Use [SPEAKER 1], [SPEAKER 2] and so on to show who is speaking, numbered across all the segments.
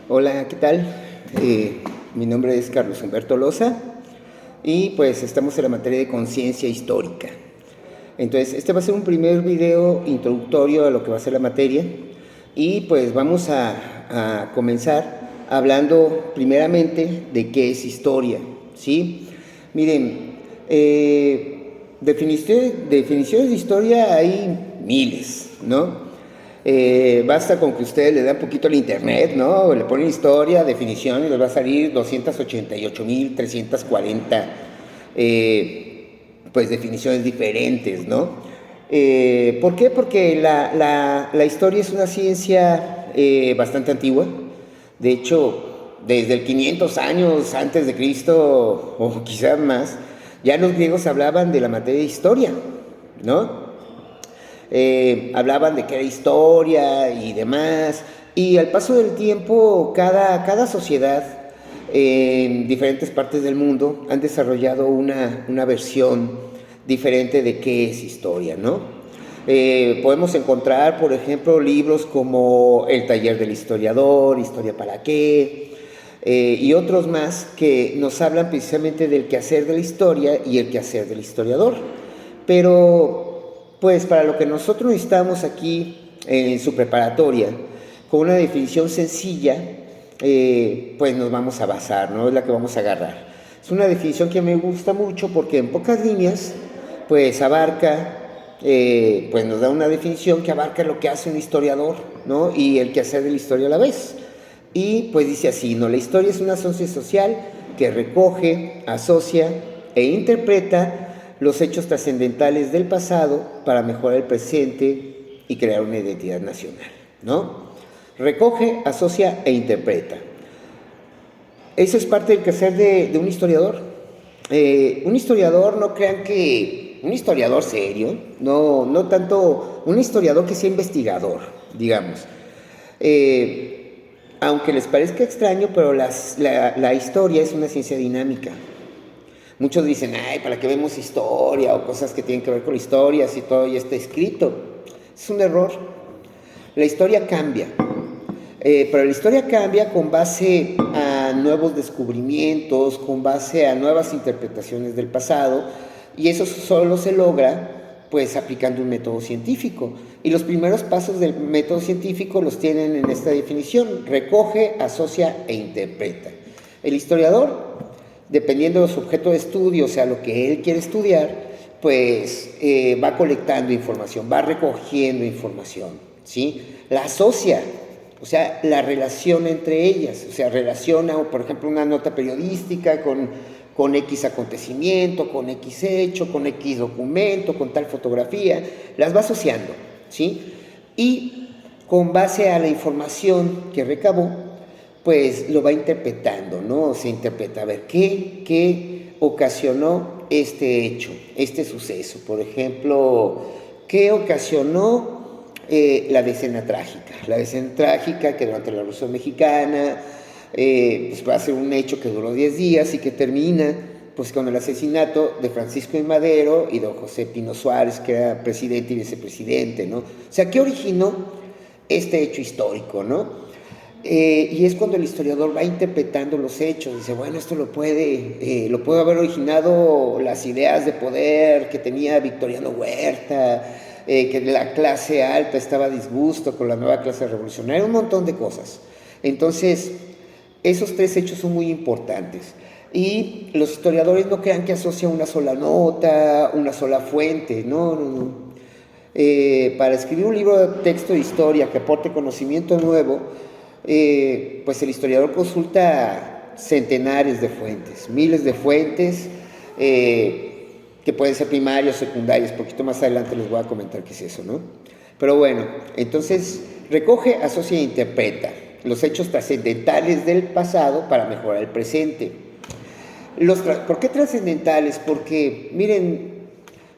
[SPEAKER 1] Hola, ¿qué tal? Mi nombre es Carlos Humberto Loza y pues estamos en la materia de conciencia histórica. Entonces, este va a ser un primer video introductorio a lo que va a ser la materia y pues vamos a comenzar hablando primeramente de qué es historia, ¿sí? Miren, definiciones de historia hay miles, ¿no? Basta con que ustedes le den un poquito al internet, ¿no? Le ponen historia, definición y les va a salir 288.340 pues definiciones diferentes, ¿no? ¿Por qué? Porque la historia es una ciencia bastante antigua. De hecho, desde el 500 años antes de Cristo, o quizás más, ya los griegos hablaban de la materia de historia, ¿no? Hablaban de que era historia y demás, y al paso del tiempo cada sociedad en diferentes partes del mundo han desarrollado una versión diferente de qué es historia, ¿no? Podemos encontrar, por ejemplo, libros como El taller del historiador, Historia para qué, y otros más que nos hablan precisamente del quehacer de la historia y el quehacer del historiador. Pero, pues para lo que nosotros necesitamos aquí en su preparatoria, con una definición sencilla, pues nos vamos a basar, ¿no? Es la que vamos a agarrar. Es una definición que me gusta mucho porque en pocas líneas, pues abarca, pues nos da una definición que abarca lo que hace un historiador, ¿no? Y el quehacer de la historia a la vez. Y pues dice así, ¿no? La historia es una ciencia social que recoge, asocia e interpreta los hechos trascendentales del pasado para mejorar el presente y crear una identidad nacional, ¿no? Recoge, asocia e interpreta. Eso es parte del quehacer de un historiador. Un historiador, no crean que un historiador serio, no tanto un historiador que sea investigador, digamos. Aunque les parezca extraño, pero la historia es una ciencia dinámica. Muchos dicen, ay, ¿para qué vemos historia? O cosas que tienen que ver con la historia, si todo ya está escrito. Es un error. La historia cambia. Pero la historia cambia con base a nuevos descubrimientos, con base a nuevas interpretaciones del pasado, y eso solo se logra pues aplicando un método científico. Y los primeros pasos del método científico los tienen en esta definición: recoge, asocia e interpreta. El historiador, dependiendo de su objeto de estudio, o sea, lo que él quiere estudiar, pues va colectando información, va recogiendo información, ¿sí? La asocia, o sea, la relación entre ellas, o sea, relaciona, por ejemplo, una nota periodística con X acontecimiento, con X hecho, con X documento, con tal fotografía, las va asociando, ¿sí? Y con base a la información que recabó, pues lo va interpretando, ¿no? Se interpreta, a ver, ¿qué ocasionó este hecho, este suceso? Por ejemplo, ¿qué ocasionó la decena trágica? La decena trágica que durante la Revolución Mexicana pues va a ser un hecho que duró 10 días y que termina pues con el asesinato de Francisco de Madero y don José Pino Suárez, que era presidente y vicepresidente, ¿no? O sea, ¿qué originó este hecho histórico, no? Y es cuando el historiador va interpretando los hechos, dice, bueno, esto lo puede haber originado las ideas de poder que tenía Victoriano Huerta, que la clase alta estaba a disgusto con la nueva clase revolucionaria, un montón de cosas. Entonces, esos tres hechos son muy importantes. Y los historiadores no crean que asocian una sola nota, una sola fuente, no. Para escribir un libro de texto de historia que aporte conocimiento nuevo, pues el historiador consulta centenares de fuentes, miles de fuentes, que pueden ser primarias, secundarias. Poquito más adelante les voy a comentar qué es eso, ¿no? Pero bueno, entonces recoge, asocia e interpreta los hechos trascendentales del pasado para mejorar el presente. ¿Por qué trascendentales? Porque, miren,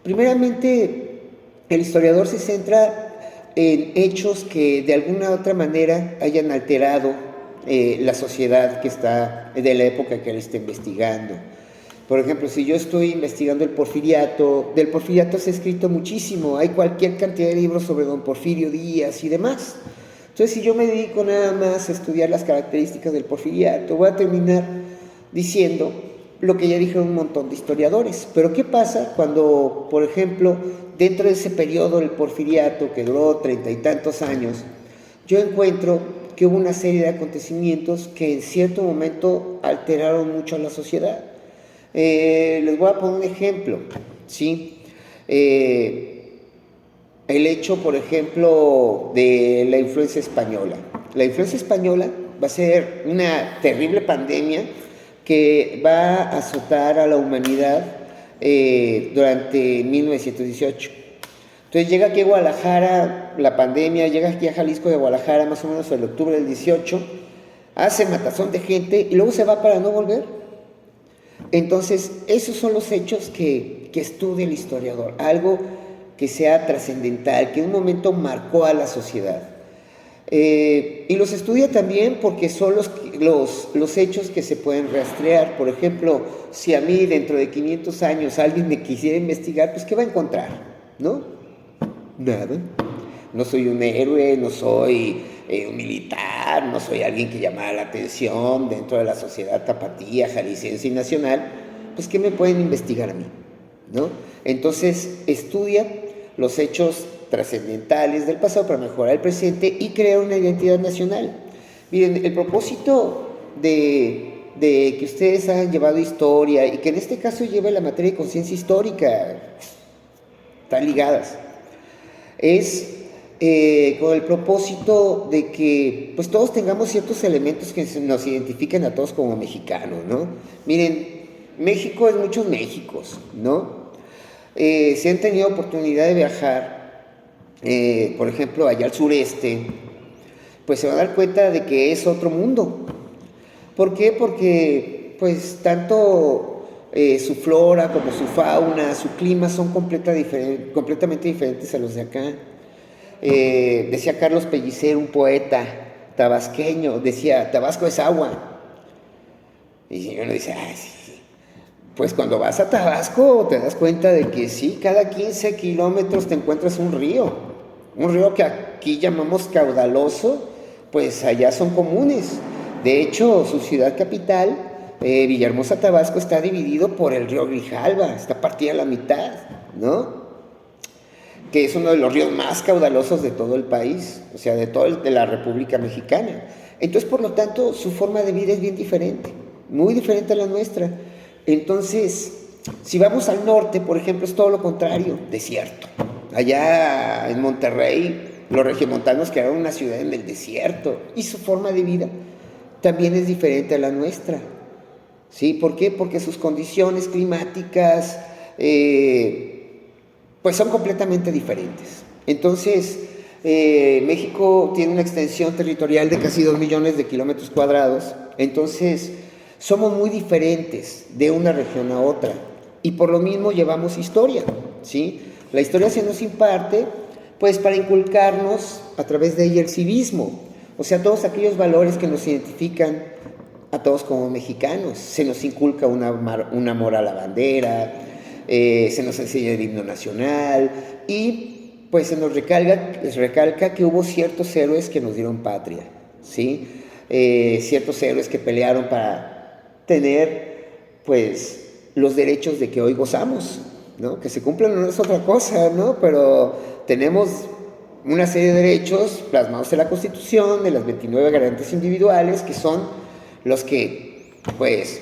[SPEAKER 1] primeramente el historiador se centra en hechos que de alguna u otra manera hayan alterado la sociedad que está de la época que él está investigando. Por ejemplo, si yo estoy investigando el Porfiriato, del Porfiriato se ha escrito muchísimo, hay cualquier cantidad de libros sobre don Porfirio Díaz y demás, Entonces, si yo me dedico nada más a estudiar las características del porfiriato, voy a terminar diciendo lo que ya dijeron un montón de historiadores. Pero ¿qué pasa cuando, por ejemplo, dentro de ese periodo del porfiriato, que duró 30 y tantos años, yo encuentro que hubo una serie de acontecimientos que en cierto momento alteraron mucho a la sociedad? Les voy a poner un ejemplo, ¿sí? El hecho, por ejemplo, de la influencia española. La influencia española va a ser una terrible pandemia que va a azotar a la humanidad durante 1918. Entonces llega aquí a Guadalajara la pandemia, llega aquí a Jalisco de Guadalajara más o menos en octubre del 18, hace matazón de gente y luego se va para no volver. Entonces, esos son los hechos que estudia el historiador, algo que sea trascendental, que en un momento marcó a la sociedad. Y los estudia también porque son los hechos que se pueden rastrear. Por ejemplo, si a mí dentro de 500 años alguien me quisiera investigar, pues ¿qué va a encontrar? ¿No? Nada. No soy un héroe, no soy un militar, no soy alguien que llamara la atención dentro de la sociedad tapatía, jalisciense y nacional. Pues ¿qué me pueden investigar a mí? ¿No? Entonces estudia los hechos trascendentales del pasado para mejorar el presente y crear una identidad nacional. Miren, el propósito de que ustedes hayan llevado historia y que en este caso lleve la materia de conciencia histórica, están ligadas, es con el propósito de que pues todos tengamos ciertos elementos que nos identifiquen a todos como mexicanos, ¿no? Miren, México es muchos Méxicos, ¿no? Si han tenido oportunidad de viajar, por ejemplo, allá al sureste, pues se van a dar cuenta de que es otro mundo. ¿Por qué? Porque pues tanto su flora como su fauna, su clima son completamente diferentes a los de acá. Decía Carlos Pellicer, un poeta tabasqueño, decía, Tabasco es agua. Y uno dice, ay, sí. Pues cuando vas a Tabasco te das cuenta de que sí, cada 15 kilómetros te encuentras un río que aquí llamamos caudaloso, pues allá son comunes. De hecho, su ciudad capital, Villahermosa, Tabasco, está dividido por el río Grijalva, está partida a la mitad, ¿no? Que es uno de los ríos más caudalosos de todo el país, o sea, de la República Mexicana. Entonces, por lo tanto, su forma de vida es bien diferente, muy diferente a la nuestra. Entonces, si vamos al norte, por ejemplo, es todo lo contrario, desierto. Allá en Monterrey, los regiomontanos crearon una ciudad en el desierto y su forma de vida también es diferente a la nuestra. ¿Sí? ¿Por qué? Porque sus condiciones climáticas pues son completamente diferentes. Entonces, México tiene una extensión territorial de casi 2 millones de kilómetros cuadrados. Entonces, somos muy diferentes de una región a otra y por lo mismo llevamos historia, ¿sí? La historia se nos imparte pues para inculcarnos a través de ella el civismo, o sea, todos aquellos valores que nos identifican a todos como mexicanos. Se nos inculca un amor a la bandera, se nos enseña el himno nacional y pues se nos recalca que hubo ciertos héroes que nos dieron patria, ¿sí? Ciertos héroes que pelearon para tener pues los derechos de que hoy gozamos, ¿no? Que se cumplan no es otra cosa, ¿no? Pero tenemos una serie de derechos plasmados en la Constitución, de las 29 garantías individuales, que son los que pues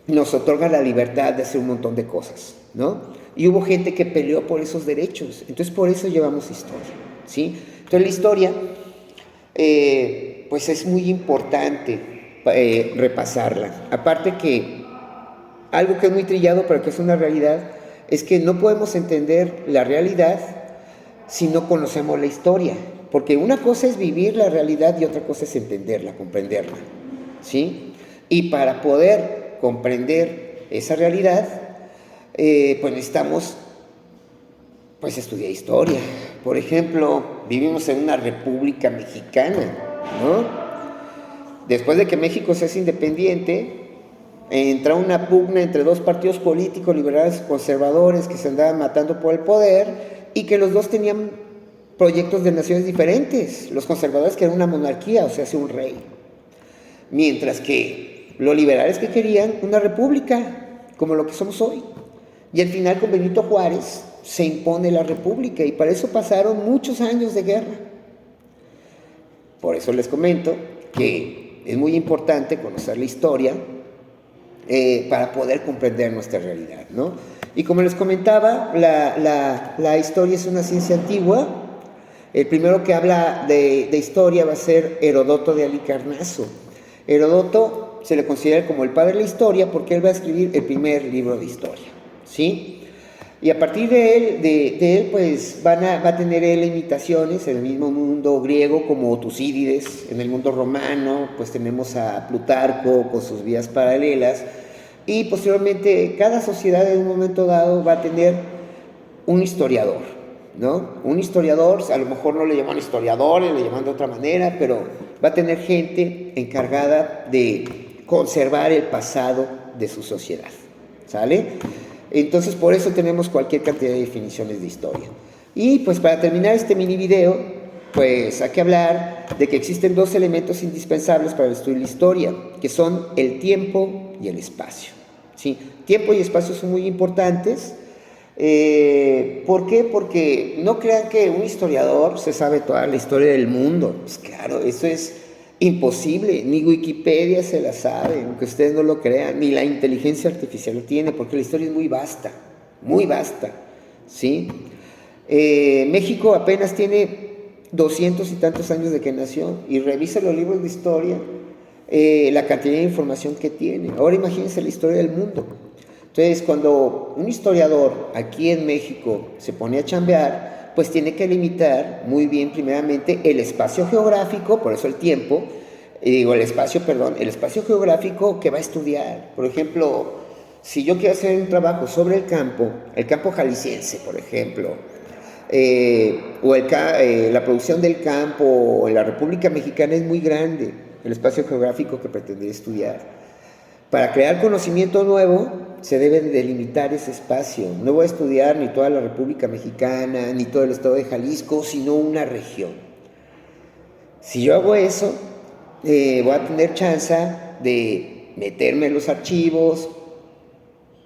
[SPEAKER 1] nos otorgan la libertad de hacer un montón de cosas, ¿no? Y hubo gente que peleó por esos derechos, entonces por eso llevamos historia, ¿sí? Entonces la historia pues es muy importante repasarla. Aparte que algo que es muy trillado pero que es una realidad es que no podemos entender la realidad si no conocemos la historia, porque una cosa es vivir la realidad y otra cosa es entenderla, comprenderla, ¿sí? Y para poder comprender esa realidad pues necesitamos pues estudiar historia. Por ejemplo, vivimos en una república mexicana, ¿no? Después de que México se hace independiente, entra una pugna entre dos partidos políticos, liberales y conservadores, que se andaban matando por el poder y que los dos tenían proyectos de naciones diferentes. Los conservadores querían una monarquía, o sea, un rey. Mientras que los liberales que querían una república, como lo que somos hoy. Y al final con Benito Juárez se impone la república y para eso pasaron muchos años de guerra. Por eso les comento que es muy importante conocer la historia para poder comprender nuestra realidad, ¿no? Y como les comentaba, la historia es una ciencia antigua. El primero que habla de historia va a ser Heródoto de Halicarnaso. Heródoto se le considera como el padre de la historia porque él va a escribir el primer libro de historia, ¿sí? Y a partir de él pues va a tener él imitaciones en el mismo mundo griego como Tucídides, en el mundo romano pues tenemos a Plutarco con sus vías paralelas, y posteriormente cada sociedad en un momento dado va a tener un historiador, ¿no? Un historiador, a lo mejor no le llaman historiadores, le llaman de otra manera, pero va a tener gente encargada de conservar el pasado de su sociedad, ¿sale? Entonces por eso tenemos cualquier cantidad de definiciones de historia. Y pues para terminar este mini video, pues hay que hablar de que existen dos elementos indispensables para el estudio de la historia, que son el tiempo y el espacio, ¿sí? Tiempo y espacio son muy importantes. ¿Por qué? Porque no crean que un historiador se sabe toda la historia del mundo. Pues claro, eso es imposible, ni Wikipedia se la sabe, aunque ustedes no lo crean, ni la inteligencia artificial lo tiene, porque la historia es muy vasta, ¿sí? México apenas tiene 200 y tantos años de que nació, y revisa los libros de historia, la cantidad de información que tiene. Ahora imagínense la historia del mundo. Entonces, cuando un historiador aquí en México se pone a chambear, pues tiene que limitar muy bien primeramente el espacio geográfico, por eso el tiempo, el espacio geográfico que va a estudiar. Por ejemplo, si yo quiero hacer un trabajo sobre el campo jalisciense, por ejemplo, la producción del campo en la República Mexicana es muy grande, el espacio geográfico que pretendría estudiar. Para crear conocimiento nuevo se debe delimitar ese espacio. No voy a estudiar ni toda la República Mexicana, ni todo el estado de Jalisco, sino una región. Si yo hago eso, voy a tener chance de meterme en los archivos,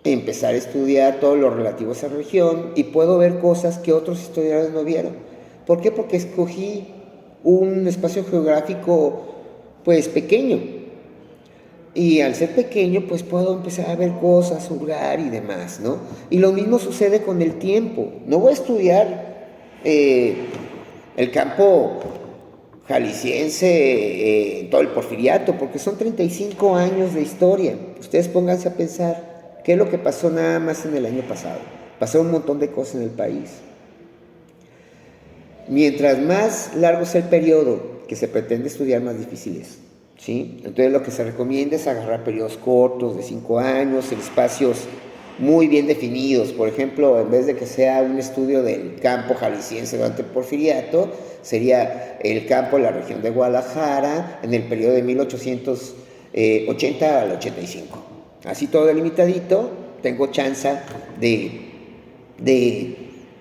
[SPEAKER 1] empezar a estudiar todo lo relativo a esa región y puedo ver cosas que otros historiadores no vieron. ¿Por qué? Porque escogí un espacio geográfico pues pequeño. Y al ser pequeño, pues puedo empezar a ver cosas, hurgar y demás, ¿no? Y lo mismo sucede con el tiempo. No voy a estudiar el campo jalisciense, todo el porfiriato, porque son 35 años de historia. Ustedes pónganse a pensar, ¿qué es lo que pasó nada más en el año pasado? Pasó un montón de cosas en el país. Mientras más largo sea el periodo que se pretende estudiar, más difícil es. ¿Sí? Entonces lo que se recomienda es agarrar periodos cortos de 5 años, en espacios muy bien definidos. Por ejemplo, en vez de que sea un estudio del campo jalisciense durante el porfiriato, sería el campo de la región de Guadalajara en el periodo de 1880 al 85. Así todo delimitadito, tengo chance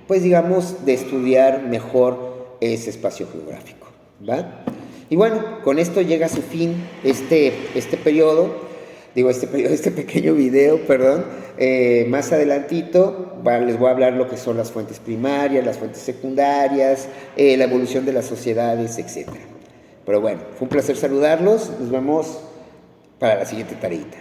[SPEAKER 1] pues digamos, de estudiar mejor ese espacio geográfico, ¿va? Y bueno, con esto llega a su fin este pequeño video, perdón. Más adelantito les voy a hablar lo que son las fuentes primarias, las fuentes secundarias, la evolución de las sociedades, etc. Pero bueno, fue un placer saludarlos. Nos vemos para la siguiente tareita.